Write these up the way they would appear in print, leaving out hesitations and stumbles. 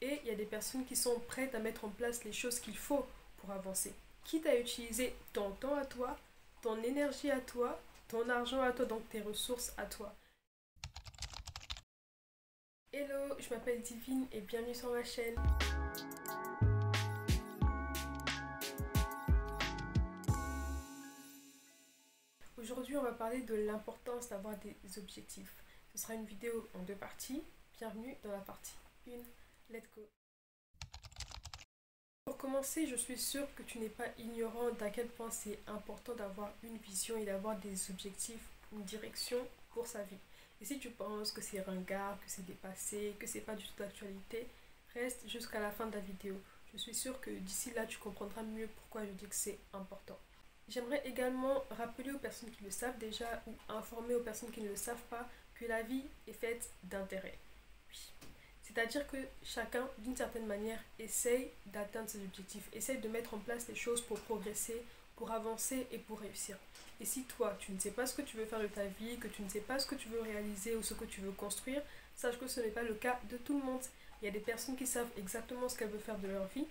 Et il y a des personnes qui sont prêtes à mettre en place les choses qu'il faut pour avancer. Quitte à utiliser ton temps à toi, ton énergie à toi, ton argent à toi, donc tes ressources à toi. Hello, je m'appelle Divine et bienvenue sur ma chaîne. Aujourd'hui, on va parler de l'importance d'avoir des objectifs. Ce sera une vidéo en deux parties. Bienvenue dans la partie 1. Let's go. Pour commencer, je suis sûre que tu n'es pas ignorant d'à quel point c'est important d'avoir une vision et d'avoir des objectifs, une direction pour sa vie. Et si tu penses que c'est ringard, que c'est dépassé, que c'est pas du tout d'actualité, reste jusqu'à la fin de la vidéo. Je suis sûre que d'ici là, tu comprendras mieux pourquoi je dis que c'est important. J'aimerais également rappeler aux personnes qui le savent déjà ou informer aux personnes qui ne le savent pas que la vie est faite d'intérêts. Oui. C'est-à-dire que chacun, d'une certaine manière, essaye d'atteindre ses objectifs, essaye de mettre en place les choses pour progresser, pour avancer et pour réussir. Et si toi, tu ne sais pas ce que tu veux faire de ta vie, que tu ne sais pas ce que tu veux réaliser ou ce que tu veux construire, sache que ce n'est pas le cas de tout le monde. Il y a des personnes qui savent exactement ce qu'elles veulent faire de leur vie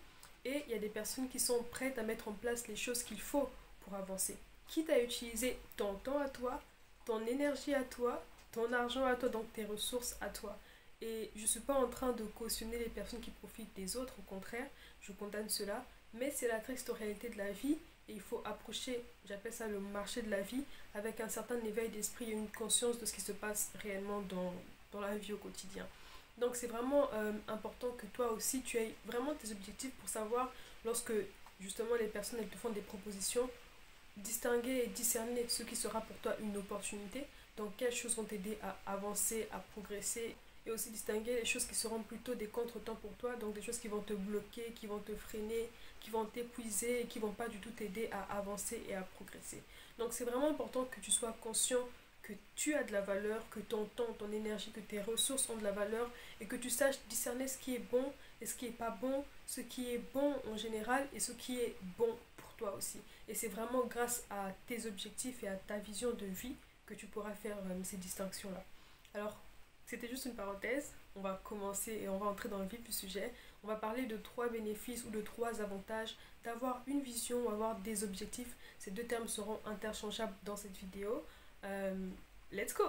et il y a des personnes qui sont prêtes à mettre en place les choses qu'il faut pour avancer. Quitte à utiliser ton temps à toi, ton énergie à toi, ton argent à toi, donc tes ressources à toi. Et je ne suis pas en train de cautionner les personnes qui profitent des autres, au contraire, je condamne cela, mais c'est la triste réalité de la vie et il faut approcher, j'appelle ça le marché de la vie, avec un certain éveil d'esprit et une conscience de ce qui se passe réellement dans la vie au quotidien. Donc c'est vraiment important que toi aussi tu aies vraiment tes objectifs pour savoir lorsque justement les personnes elles te font des propositions, distinguer et discerner ce qui sera pour toi une opportunité, donc quelles choses vont t'aider à avancer, à progresser et aussi distinguer les choses qui seront plutôt des contretemps pour toi, donc des choses qui vont te bloquer, qui vont te freiner, qui vont t'épuiser et qui vont pas du tout t'aider à avancer et à progresser. Donc c'est vraiment important que tu sois conscient que tu as de la valeur, que ton temps, ton énergie, que tes ressources ont de la valeur et que tu saches discerner ce qui est bon et ce qui est pas bon, ce qui est bon en général et ce qui est bon pour toi aussi. Et c'est vraiment grâce à tes objectifs et à ta vision de vie que tu pourras faire ces distinctions-là. Alors, c'était juste une parenthèse. On va commencer et on va entrer dans le vif du sujet. On va parler de 3 bénéfices ou de 3 avantages d'avoir une vision ou avoir des objectifs. Ces deux termes seront interchangeables dans cette vidéo. Let's go!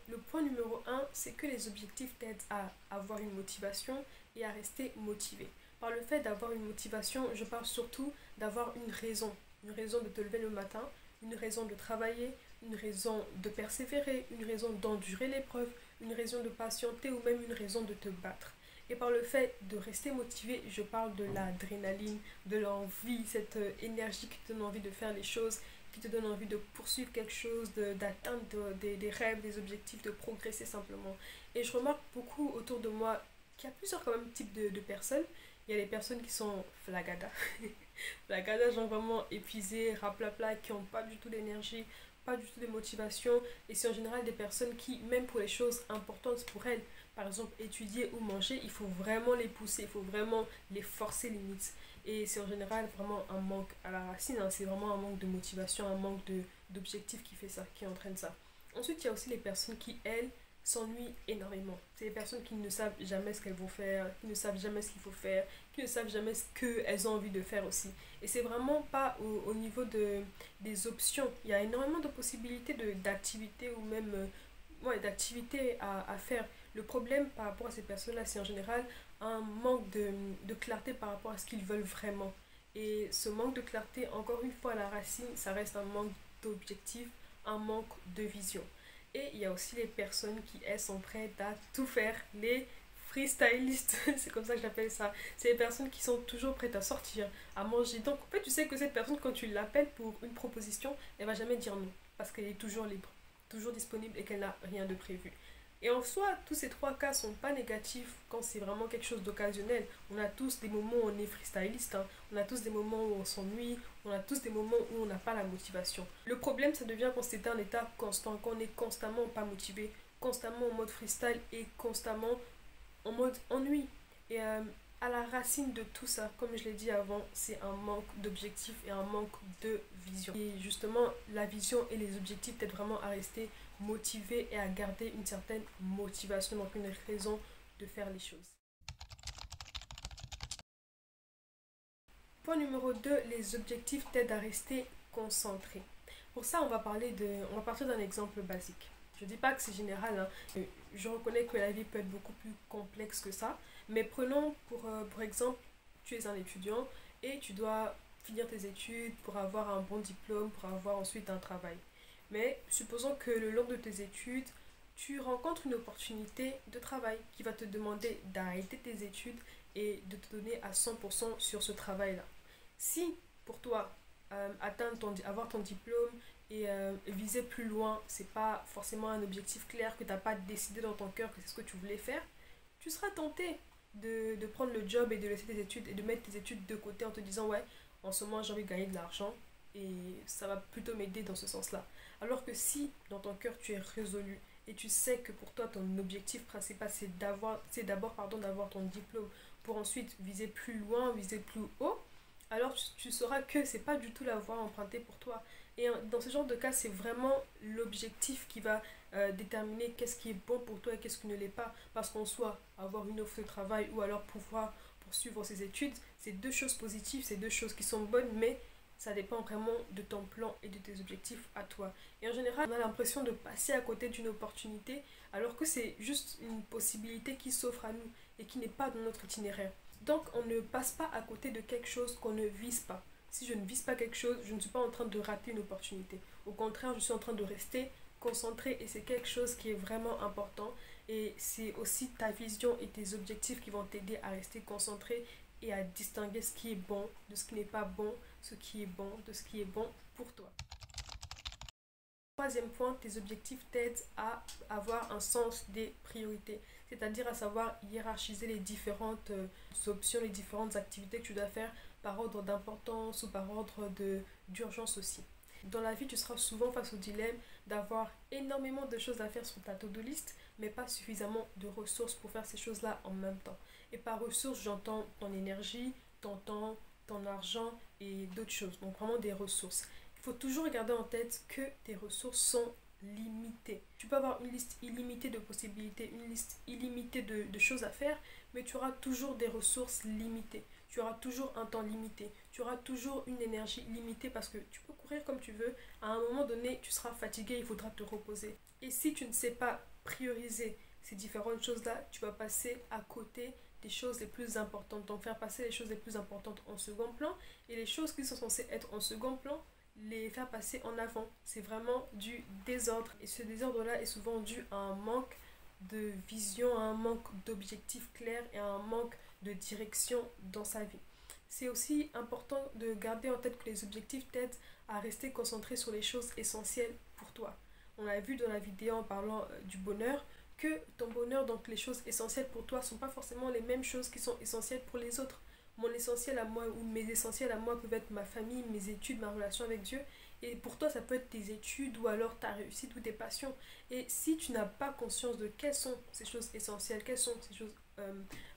Le point numéro 1, c'est que les objectifs t'aident à avoir une motivation et à rester motivé. Par le fait d'avoir une motivation, je parle surtout d'avoir une raison de te lever le matin, une raison de travailler, une raison de persévérer, une raison d'endurer l'épreuve, une raison de patienter ou même une raison de te battre. Et par le fait de rester motivé, je parle de l'adrénaline, de l'envie, cette énergie qui te donne envie de faire les choses, qui te donne envie de poursuivre quelque chose, d'atteindre des rêves, des objectifs, de progresser simplement. Et je remarque beaucoup autour de moi qu'il y a plusieurs quand même types de personnes. Il y a les personnes qui sont flagada. Flagada, genre vraiment épuisées, raplapla, qui n'ont pas du tout d'énergie, pas du tout de motivation. Et c'est en général des personnes qui, même pour les choses importantes pour elles, par exemple étudier ou manger, il faut vraiment les pousser, il faut vraiment les forcer limite. Et c'est en général vraiment un manque à la racine, hein. C'est vraiment un manque de motivation, un manque d'objectif qui fait ça, qui entraîne ça. Ensuite, il y a aussi les personnes qui, elles, s'ennuient énormément. C'est les personnes qui ne savent jamais ce qu'elles vont faire, qui ne savent jamais ce qu'il faut faire, qui ne savent jamais ce qu'elles ont envie de faire aussi. Et c'est vraiment pas au niveau des options. Il y a énormément de possibilités d'activités ou même d'activités à faire. Le problème par rapport à ces personnes-là, c'est en général un manque de clarté par rapport à ce qu'ils veulent vraiment. Et ce manque de clarté, encore une fois, à la racine, ça reste un manque d'objectif, un manque de vision. Et il y a aussi les personnes qui, elles, sont prêtes à tout faire, les freestylistes, c'est comme ça que j'appelle ça. C'est les personnes qui sont toujours prêtes à sortir, à manger. Donc, en fait, tu sais que cette personne, quand tu l'appelles pour une proposition, elle va jamais dire non, parce qu'elle est toujours libre, toujours disponible et qu'elle n'a rien de prévu. Et en soi, tous ces 3 cas sont pas négatifs quand c'est vraiment quelque chose d'occasionnel. On a tous des moments où on est freestyliste, hein. On a tous des moments où on s'ennuie, on a tous des moments où on n'a pas la motivation. Le problème, ça devient quand c'est un état constant, quand on est constamment pas motivé, constamment en mode freestyle et constamment en mode ennui. Et à la racine de tout ça, comme je l'ai dit avant, c'est un manque d'objectif et un manque de vision. Et justement, la vision et les objectifs t'aident vraiment à rester motiver et à garder une certaine motivation, donc une raison de faire les choses. Point numéro 2, les objectifs t'aident à rester concentré. Pour ça, on va partir d'un exemple basique. Je ne dis pas que c'est général, hein. Je reconnais que la vie peut être beaucoup plus complexe que ça, mais prenons pour exemple, tu es un étudiant et tu dois finir tes études pour avoir un bon diplôme, pour avoir ensuite un travail. Mais supposons que le long de tes études, tu rencontres une opportunité de travail qui va te demander d'arrêter tes études et de te donner à 100% sur ce travail-là. Si pour toi, avoir ton diplôme et viser plus loin, c'est pas forcément un objectif clair, que tu n'as pas décidé dans ton cœur que c'est ce que tu voulais faire, tu seras tenté de prendre le job et de laisser tes études et de mettre tes études de côté en te disant ouais, en ce moment j'ai envie de gagner de l'argent et ça va plutôt m'aider dans ce sens-là. Alors que si dans ton cœur tu es résolu et tu sais que pour toi ton objectif principal c'est d'abord d'avoir ton diplôme pour ensuite viser plus loin, viser plus haut, alors tu sauras que c'est pas du tout la voie empruntée pour toi. Et dans ce genre de cas, c'est vraiment l'objectif qui va déterminer qu'est-ce qui est bon pour toi et qu'est-ce qui ne l'est pas. Parce qu'en soi, avoir une offre de travail ou alors pouvoir poursuivre ses études, c'est deux choses positives, c'est deux choses qui sont bonnes, mais ça dépend vraiment de ton plan et de tes objectifs à toi. Et en général, on a l'impression de passer à côté d'une opportunité alors que c'est juste une possibilité qui s'offre à nous et qui n'est pas dans notre itinéraire. Donc, on ne passe pas à côté de quelque chose qu'on ne vise pas. Si je ne vise pas quelque chose, je ne suis pas en train de rater une opportunité. Au contraire, je suis en train de rester concentré et c'est quelque chose qui est vraiment important. Et c'est aussi ta vision et tes objectifs qui vont t'aider à rester concentré et à distinguer ce qui est bon de ce qui n'est pas bon, ce qui est bon de ce qui est bon pour toi. Troisième point, tes objectifs t'aident à avoir un sens des priorités, c'est-à-dire à savoir hiérarchiser les différentes options, les différentes activités que tu dois faire par ordre d'importance ou par ordre d'urgence aussi. Dans la vie, tu seras souvent face au dilemme d'avoir énormément de choses à faire sur ta to-do list, mais pas suffisamment de ressources pour faire ces choses-là en même temps. Et par ressources, j'entends ton énergie, ton temps, ton argent et d'autres choses. Donc vraiment des ressources. Il faut toujours garder en tête que tes ressources sont limitées. Tu peux avoir une liste illimitée de possibilités, une liste illimitée de choses à faire, mais tu auras toujours des ressources limitées. Tu auras toujours un temps limité. Tu auras toujours une énergie limitée parce que tu peux courir comme tu veux. À un moment donné, tu seras fatigué, il faudra te reposer. Et si tu ne sais pas prioriser ces différentes choses-là, tu vas passer à côté des choses les plus importantes. Donc faire passer les choses les plus importantes en second plan et les choses qui sont censées être en second plan, les faire passer en avant. C'est vraiment du désordre. Et ce désordre-là est souvent dû à un manque de vision, à un manque d'objectifs clairs et à un manque de direction dans sa vie. C'est aussi important de garder en tête que les objectifs t'aident à rester concentré sur les choses essentielles pour toi. On a vu dans la vidéo en parlant du bonheur que ton bonheur, donc les choses essentielles pour toi, ne sont pas forcément les mêmes choses qui sont essentielles pour les autres. Mon essentiel à moi ou mes essentiels à moi peuvent être ma famille, mes études, ma relation avec Dieu. Et pour toi, ça peut être tes études ou alors ta réussite ou tes passions. Et si tu n'as pas conscience de quelles sont ces choses essentielles, quelles sont ces choses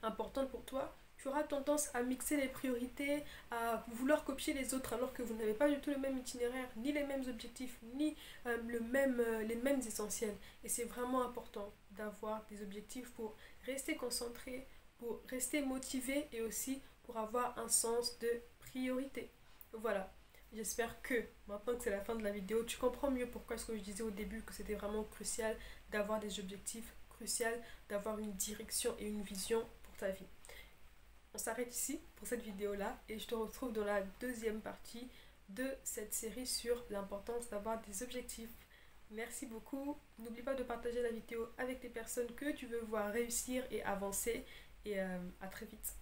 importantes pour toi, tu auras tendance à mixer les priorités, à vouloir copier les autres alors que vous n'avez pas du tout le même itinéraire, ni les mêmes objectifs, ni les mêmes essentiels. Et c'est vraiment important d'avoir des objectifs pour rester concentré, pour rester motivé et aussi pour avoir un sens de priorité. Voilà, j'espère que maintenant que c'est la fin de la vidéo, tu comprends mieux pourquoi ce que je disais au début, que c'était vraiment crucial d'avoir des objectifs, crucial d'avoir une direction et une vision pour ta vie. On s'arrête ici pour cette vidéo-là et je te retrouve dans la deuxième partie de cette série sur l'importance d'avoir des objectifs. Merci beaucoup. N'oublie pas de partager la vidéo avec les personnes que tu veux voir réussir et avancer. Et à très vite.